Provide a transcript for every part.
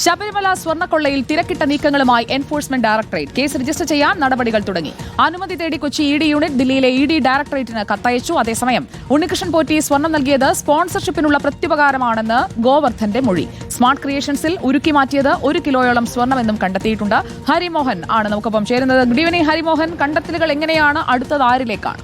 ശബരിമല സ്വർണ്ണക്കൊള്ളയിൽ തിരക്കിട്ട നീക്കങ്ങളുമായി enforcement directorate case register ചെയ്യാൻ നടപടികൾ തുടങ്ങി. അനുമതി തേടി കൊച്ചി ഇ ഡി യൂണിറ്റ് ദില്ലിയിലെ ഇ ഡി ഡയറക്ടറേറ്റിന് കത്തയച്ചു. അതേസമയം ഉണ്ണികൃഷ്ണൻ പോറ്റി സ്വർണം നൽകിയത് സ്പോൺസർഷിപ്പിനുള്ള പ്രത്യുപകാരമാണെന്ന് ഗോവർദ്ധന്റെ മൊഴി. സ്മാർട്ട് ക്രിയേഷൻസിൽ ഉരുക്കി മാറ്റിയത് 1 കിലോയോളം സ്വർണ്ണമെന്നും കണ്ടെത്തിയിട്ടുണ്ട്. ഹരിമോഹൻ ആണ് നമുക്കൊപ്പം ചേരുന്നത്. ഗുഡ് ഈവനിംഗ് ഹരിമോഹൻ, കണ്ടെത്തലുകൾ എങ്ങനെയാണ്? അടുത്തത് ആരിലേക്കാണ്?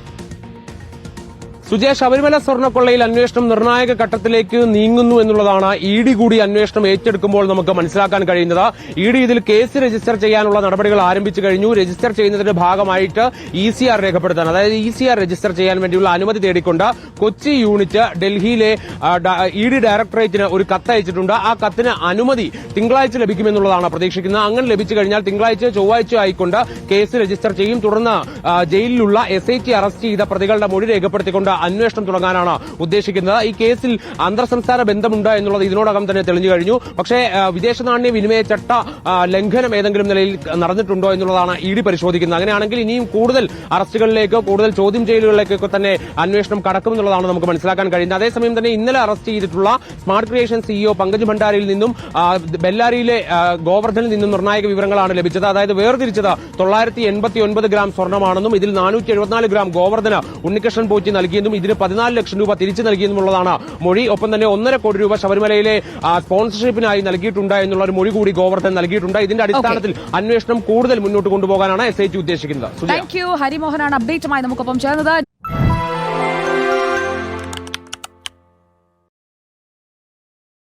സുജയ, ശബരിമല സ്വർണ്ണക്കൊള്ളയിൽ അന്വേഷണം നിർണായക ഘട്ടത്തിലേക്ക് നീങ്ങുന്നു എന്നുള്ളതാണ് ഇ ഡി കൂടി അന്വേഷണം ഏറ്റെടുക്കുമ്പോൾ നമുക്ക് മനസ്സിലാക്കാൻ കഴിയുന്നത്. ഇ ഡി ഇതിൽ കേസ് രജിസ്റ്റർ ചെയ്യാനുള്ള നടപടികൾ ആരംഭിച്ചു കഴിഞ്ഞു. രജിസ്റ്റർ ചെയ്യുന്നതിന്റെ ഭാഗമായിട്ട് ECR രേഖപ്പെടുത്താൻ, അതായത് ECR രജിസ്റ്റർ ചെയ്യാൻ വേണ്ടിയുള്ള അനുമതി തേടിക്കൊണ്ട് കൊച്ചി യൂണിറ്റ് ഡൽഹിയിലെ ഇ ഡി ഡയറക്ടറേറ്റിന് ഒരു കത്തയച്ചിട്ടുണ്ട്. ആ കത്തിന് അനുമതി തിങ്കളാഴ്ച ലഭിക്കുമെന്നുള്ളതാണ് പ്രതീക്ഷിക്കുന്നത്. അങ്ങനെ ലഭിച്ചു കഴിഞ്ഞാൽ തിങ്കളാഴ്ച ചൊവ്വാഴ്ച ആയിക്കൊണ്ട് കേസ് രജിസ്റ്റർ ചെയ്യും. തുടർന്ന് ജയിലിലുള്ള SIT അറസ്റ്റ് ചെയ്ത പ്രതികളുടെ മൊഴി രേഖപ്പെടുത്തിക്കൊണ്ട് അന്വേഷണം തുടങ്ങാനാണ് ഉദ്ദേശിക്കുന്നത്. ഈ കേസിൽ അന്തർസംസ്ഥാന ബന്ധമുണ്ട് എന്നുള്ളത് ഇതിനോടകം തന്നെ തെളിഞ്ഞു കഴിഞ്ഞു. പക്ഷേ വിദേശ നാണ്യ വിനിമയ ചട്ട ലംഘനം ഏതെങ്കിലും നിലയിൽ നടന്നിട്ടുണ്ടോ എന്നുള്ളതാണ് ഇ ഡി പരിശോധിക്കുന്നത്. അങ്ങനെയാണെങ്കിൽ ഇനിയും കൂടുതൽ അറസ്റ്റുകളിലേക്ക്, കൂടുതൽ ചോദ്യം ചെയ്യലുകളിലേക്കൊക്കെ തന്നെ അന്വേഷണം കടക്കുമെന്നുള്ളതാണ് നമുക്ക് മനസ്സിലാക്കാൻ കഴിയുന്നത്. അതേസമയം തന്നെ ഇന്നലെ അറസ്റ്റ് ചെയ്തിട്ടുള്ള സ്മാർട്ട് ക്രിയേഷൻ CEO പങ്കജ് ഭണ്ഡാരിയിൽ നിന്നും ബെല്ലാരിയിലെ ഗോവർദ്ധനിൽ നിന്നും നിർണായക വിവരങ്ങളാണ് ലഭിച്ചത്. അതായത് വേർതിരിച്ചത് 989 ഗ്രാം സ്വർണ്ണമാണെന്നും ഇതിൽ 474 ഗ്രാം ഗോവർദ്ധന ഉണ്ണികൃഷ്ണൻ പോറ്റി നൽകിയെന്നും ഇതിന് 14 ലക്ഷം രൂപ തിരിച്ചു നൽകിയെന്നുള്ളതാണ് മൊഴി. ഒപ്പം തന്നെ 1.5 കോടി രൂപ ശബരിമലയിലെ സ്പോൺസർഷിപ്പിനായി നൽകിയിട്ടുണ്ട് എന്നുള്ള ഒരു മൊഴി കൂടി ഗോവർദ്ധൻ നൽകിയിട്ടുണ്ട്. ഇതിന്റെ അടിസ്ഥാനത്തിൽ അന്വേഷണം കൂടുതൽ മുന്നോട്ട് കൊണ്ടുപോകാനാണ് SIT ഉദ്ദേശിക്കുന്നത്. താങ്ക് യു ഹരിമോഹനാണ് അപ്ഡേറ്റുമായി നമുക്കൊപ്പം ചേർന്നത്.